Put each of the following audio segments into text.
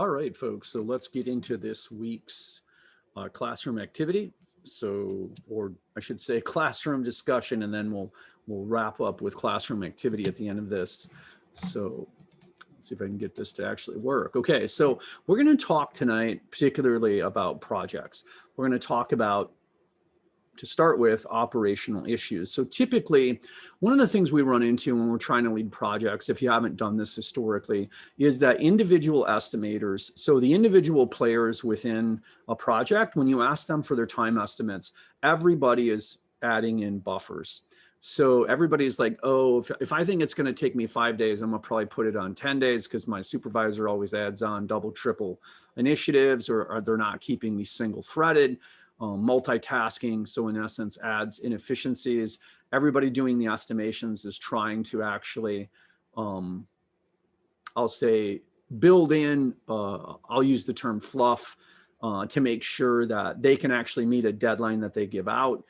All right, folks, so let's get into this week's classroom activity. So, or I should say classroom discussion, and then we'll wrap up with classroom activity at the end of this. So let's see if I can get this to actually work. Okay, so we're going to talk tonight particularly about projects. We're going to talk about, to start with, operational issues. So typically, one of the things we run into when we're trying to lead projects, if you haven't done this historically, is that individual estimators, so the individual players within a project, when you ask them for their time estimates, everybody is adding in buffers. So everybody's like, oh, if I think it's going to take me 5 days, I'm going to probably put it on 10 days because my supervisor always adds on double, triple initiatives, or they're not keeping me single threaded. Multitasking, so in essence adds inefficiencies. Everybody doing the estimations is trying to actually, I'll say, build in, I'll use the term fluff, to make sure that they can actually meet a deadline that they give out.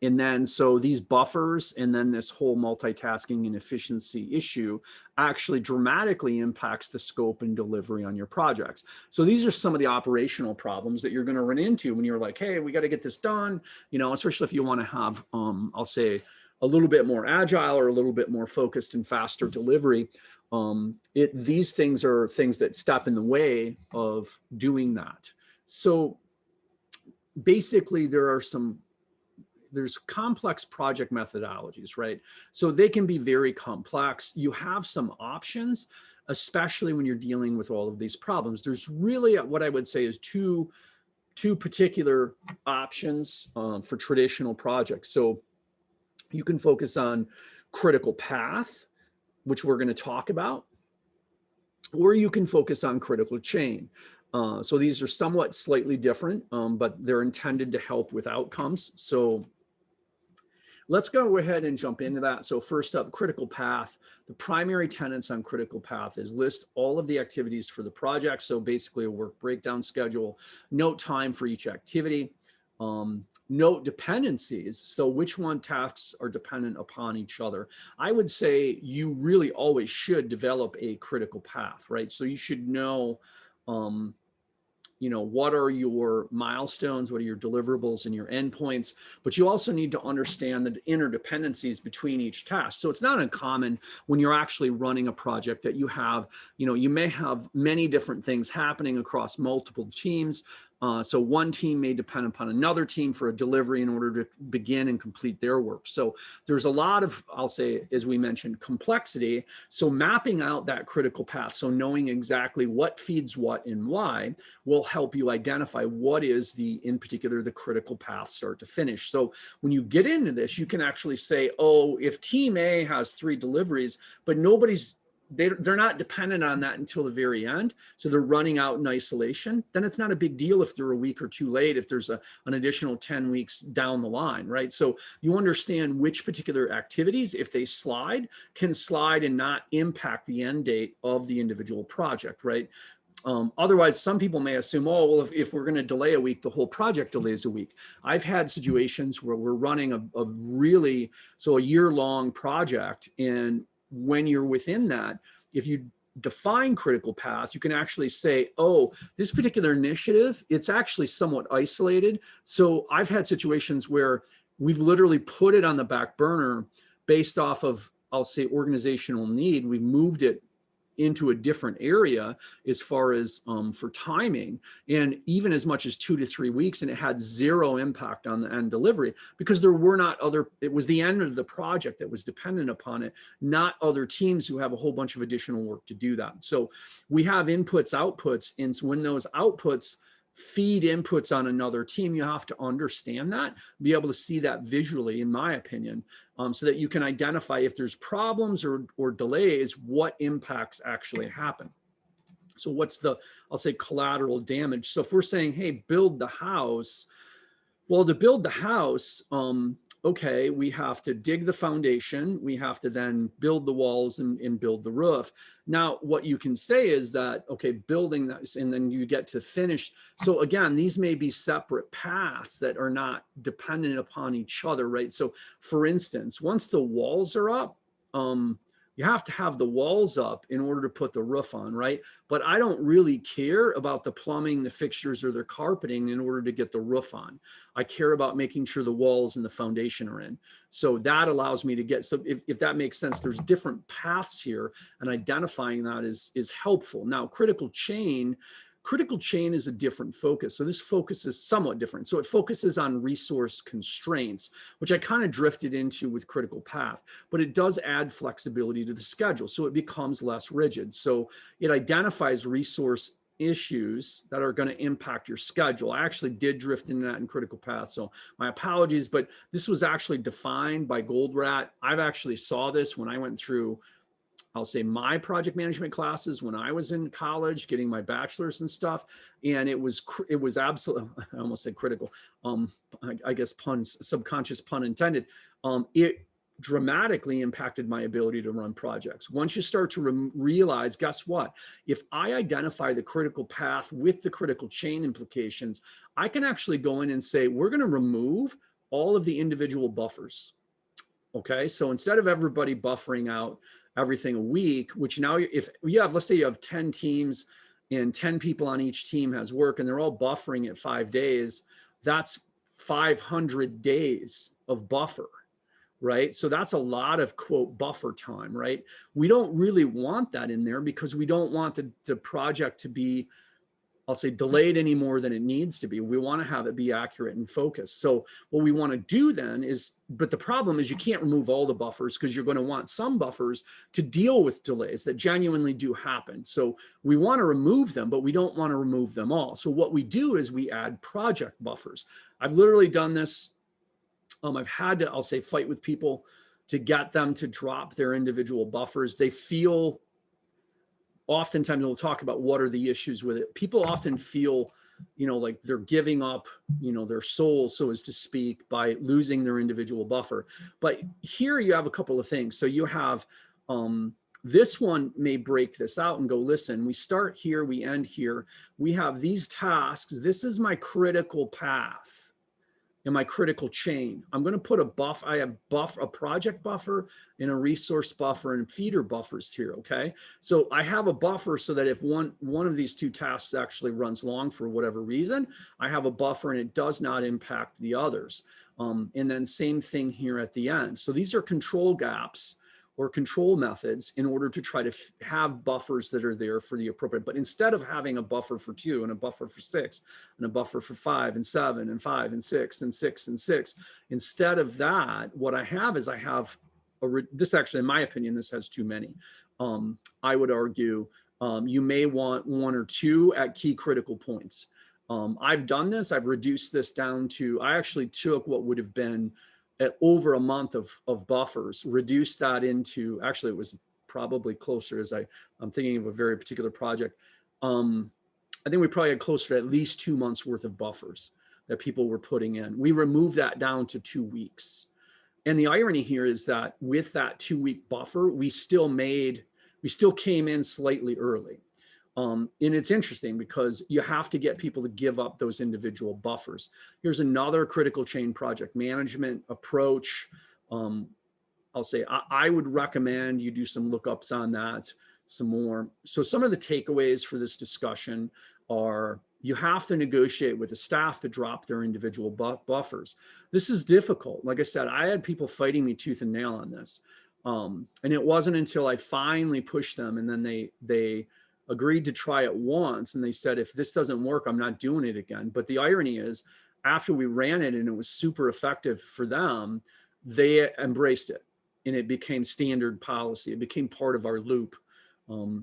And then, so these buffers and then this whole multitasking and efficiency issue actually dramatically impacts the scope and delivery on your projects. So these are some of the operational problems that you're going to run into when you're like, hey, we got to get this done, especially if you want to have, I'll say, a little bit more agile or a little bit more focused and faster delivery. These things are things that step in the way of doing that. So basically, there's complex project methodologies, right? So they can be very complex. You have some options, especially when you're dealing with all of these problems. There's really, what I would say, is two particular options for traditional projects. So you can focus on critical path, which we're going to talk about, or you can focus on critical chain. So these are somewhat slightly different, but they're intended to help with outcomes. So let's go ahead and jump into that. So first up, critical path. The primary tenets on critical path is list all of the activities for the project. So basically a work breakdown schedule, note time for each activity, note dependencies. So which one tasks are dependent upon each other. I would say you really always should develop a critical path, right? So you should know, what are your milestones, what are your deliverables and your endpoints, but you also need to understand the interdependencies between each task. So it's not uncommon when you're actually running a project that you have, you may have many different things happening across multiple teams. So one team may depend upon another team for a delivery in order to begin and complete their work. So there's a lot of, I'll say, as we mentioned, complexity. So mapping out that critical path, so knowing exactly what feeds what and why, will help you identify what is in particular, the critical path start to finish. So when you get into this, you can actually say, oh, if team A has 3 deliveries, but they're not dependent on that until the very end, so they're running out in isolation, then it's not a big deal if they're a week or 2 late, if there's an additional 10 weeks down the line, right? So you understand which particular activities, if they can slide and not impact the end date of the individual project, right? Otherwise, some people may assume, oh, well, if we're going to delay a week, the whole project delays a week. I've had situations where we're running a year-long project, and when you're within that, if you define critical path, you can actually say, oh, this particular initiative, it's actually somewhat isolated. So I've had situations where we've literally put it on the back burner based off of, I'll say, organizational need. We've moved it into a different area as far as for timing, and even as much as 2 to 3 weeks, and it had zero impact on the end delivery because there were not it was the end of the project that was dependent upon it, not other teams who have a whole bunch of additional work to do that. So we have inputs, outputs, and so when those outputs feed inputs on another team, you have to understand that, be able to see that visually, in my opinion, so that you can identify if there's problems or delays, what impacts actually happen. So what's I'll say, collateral damage. So if we're saying, hey, build the house, well, to build the house, okay, we have to dig the foundation, we have to then build the walls and build the roof. Now, what you can say is that, okay, building that, and then you get to finish. So again, these may be separate paths that are not dependent upon each other, right? So for instance, once the walls are up, You have to have the walls up in order to put the roof on, right? But I don't really care about the plumbing, the fixtures, or the carpeting in order to get the roof on. I care about making sure the walls and the foundation are in. So that allows me to get, so if that makes sense, there's different paths here, and identifying that is helpful. Now, critical chain is a different focus. So this focus is somewhat different. So it focuses on resource constraints, which I kind of drifted into with critical path, but it does add flexibility to the schedule. So it becomes less rigid. So it identifies resource issues that are going to impact your schedule. I actually did drift into that in critical path. So my apologies, but this was actually defined by Goldrat. I've actually saw this when I went through, I'll say, my project management classes when I was in college, getting my bachelor's and stuff. And it was absolutely, I almost said critical. I guess subconscious pun intended. It dramatically impacted my ability to run projects. Once you start to realize, guess what? If I identify the critical path with the critical chain implications, I can actually go in and say, we're going to remove all of the individual buffers. Okay. So instead of everybody buffering out everything a week, which now if you have, let's say you have 10 teams and 10 people on each team has work and they're all buffering at 5 days, that's 500 days of buffer, right? So that's a lot of quote buffer time, right? We don't really want that in there because we don't want the project to be, I'll say, delayed any more than it needs to be. We want to have it be accurate and focused. So what we want to do then is, but the problem is you can't remove all the buffers because you're going to want some buffers to deal with delays that genuinely do happen. So we want to remove them, but we don't want to remove them all. So what we do is we add project buffers. I've literally done this. I've had to, I'll say, fight with people to get them to drop their individual buffers. They feel, oftentimes we'll talk about what are the issues with it. People often feel, like they're giving up, their soul, so as to speak, by losing their individual buffer. But here you have a couple of things. So you have, this one may break this out and go, listen, we start here, we end here. We have these tasks. This is my critical path in my critical chain. I'm going to put I have a project buffer and a resource buffer and feeder buffers here. Okay. So I have a buffer so that if one of these two tasks actually runs long for whatever reason, I have a buffer and it does not impact the others. And then same thing here at the end. So these are control gaps or control methods in order to try to have buffers that are there for the appropriate. But instead of having a buffer for 2 and a buffer for 6 and a buffer for 5 and 7 and 5 and 6 and 6 and 6, instead of that, what I have is I have this actually, in my opinion, this has too many. I would argue you may want 1 or 2 at key critical points. I've done this. I've reduced this down to, I actually took what would have been at over a month of buffers, reduced that into, actually it was probably closer, as I'm thinking of a very particular project. I think we probably had closer to at least 2 months worth of buffers that people were putting in. We removed that down to 2 weeks. And the irony here is that with that 2-week buffer, we still came in slightly early. And it's interesting because you have to get people to give up those individual buffers. Here's another critical chain project management approach. I'll say I would recommend you do some lookups on that some more. So some of the takeaways for this discussion are you have to negotiate with the staff to drop their individual buffers. This is difficult. Like I said, I had people fighting me tooth and nail on this. And it wasn't until I finally pushed them and then they agreed to try it once. And they said, if this doesn't work, I'm not doing it again. But the irony is after we ran it and it was super effective for them, they embraced it and it became standard policy. It became part of our loop,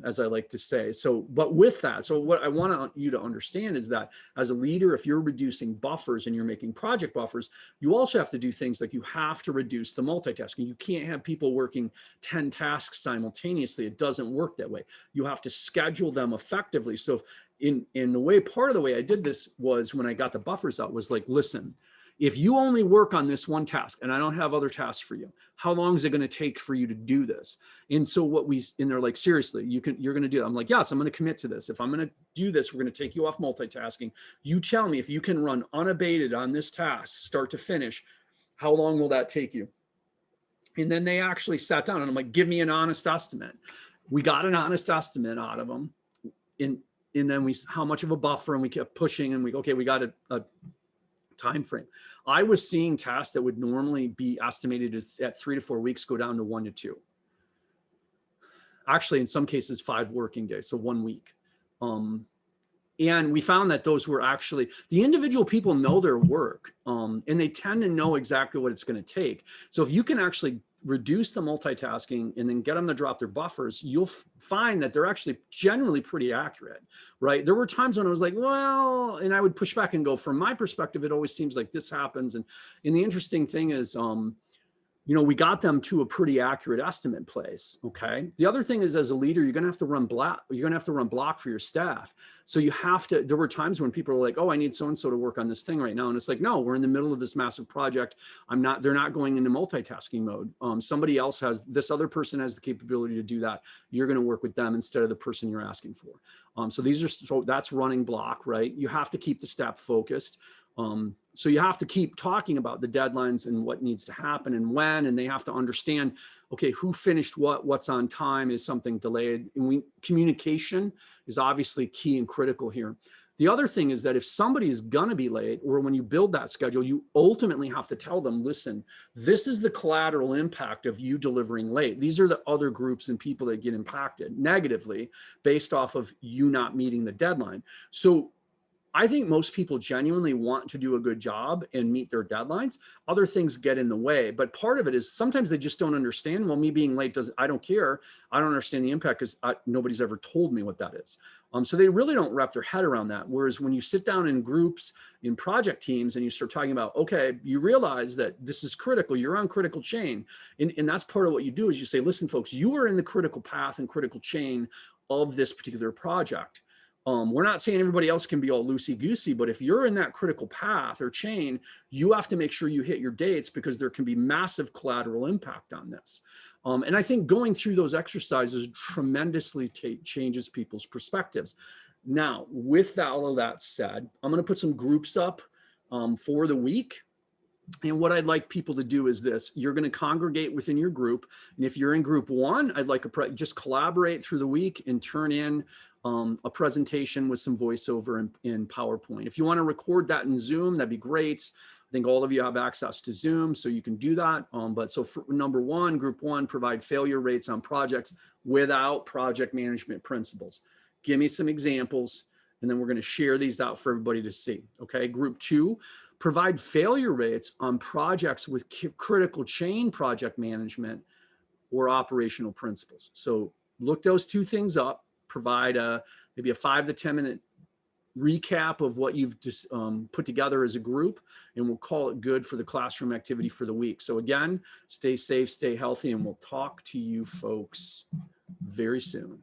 as I like to say. So, but with that, so what I want you to understand is that as a leader, if you're reducing buffers and you're making project buffers, you also have to do things like you have to reduce the multitasking. You can't have people working 10 tasks simultaneously. It doesn't work that way. You have to schedule them effectively. So in the way, part of the way I did this was when I got the buffers out was like, listen, if you only work on this one task and I don't have other tasks for you, how long is it going to take for you to do this? And so and they're like, seriously, you're going to do it. I'm like, yes, I'm going to commit to this. If I'm going to do this, we're going to take you off multitasking. You tell me if you can run unabated on this task, start to finish, how long will that take you? And then they actually sat down and I'm like, give me an honest estimate. We got an honest estimate out of them. And then how much of a buffer, and we kept pushing and okay, we got a time frame. I was seeing tasks that would normally be estimated at 3 to 4 weeks go down to 1 to 2. Actually, in some cases, 5 working days, so 1 week. And we found that those were actually, the individual people know their work, and they tend to know exactly what it's going to take. So if you can actually reduce the multitasking and then get them to drop their buffers, you'll find that they're actually generally pretty accurate, right? There were times when I was like, well, and I would push back and go, from my perspective, it always seems like this happens. And the interesting thing is, we got them to a pretty accurate estimate place. Okay. The other thing is, as a leader, you're going to have to run block for your staff. So there were times when people are like, oh, I need so-and-so to work on this thing right now. And it's like, no, we're in the middle of this massive project. They're not going into multitasking mode. Somebody else this other person has the capability to do that. You're going to work with them instead of the person you're asking for. So that's running block, right? You have to keep the staff focused. So you have to keep talking about the deadlines and what needs to happen and when, and they have to understand, okay, who finished what's on time, is something delayed? And communication is obviously key and critical here. The other thing is that if somebody is going to be late, or when you build that schedule, you ultimately have to tell them, listen, this is the collateral impact of you delivering late. These are the other groups and people that get impacted negatively based off of you not meeting the deadline. So I think most people genuinely want to do a good job and meet their deadlines. Other things get in the way, but part of it is sometimes they just don't understand. Well, me being late I don't care. I don't understand the impact because nobody's ever told me what that is. So they really don't wrap their head around that. Whereas when you sit down in groups, in project teams, and you start talking about, okay, you realize that this is critical, you're on critical chain. And that's part of what you do, is you say, listen, folks, you are in the critical path and critical chain of this particular project. We're not saying everybody else can be all loosey-goosey, but if you're in that critical path or chain, you have to make sure you hit your dates, because there can be massive collateral impact on this. And I think going through those exercises tremendously changes people's perspectives. Now, with all of that said, I'm going to put some groups up for the week. And what I'd like people to do is this: you're going to congregate within your group. And if you're in group 1, I'd like just collaborate through the week and turn in a presentation with some voiceover in PowerPoint. If you want to record that in Zoom, that'd be great. I think all of you have access to Zoom, so you can do that. But so for number 1, group 1, provide failure rates on projects without project management principles. Give me some examples, and then we're going to share these out for everybody to see. Okay. Group 2, provide failure rates on projects with critical chain project management or operational principles. So look those 2 things up, provide maybe a 5 to 10 minute recap of what you've just put together as a group, and we'll call it good for the classroom activity for the week. So again, stay safe, stay healthy, and we'll talk to you folks very soon.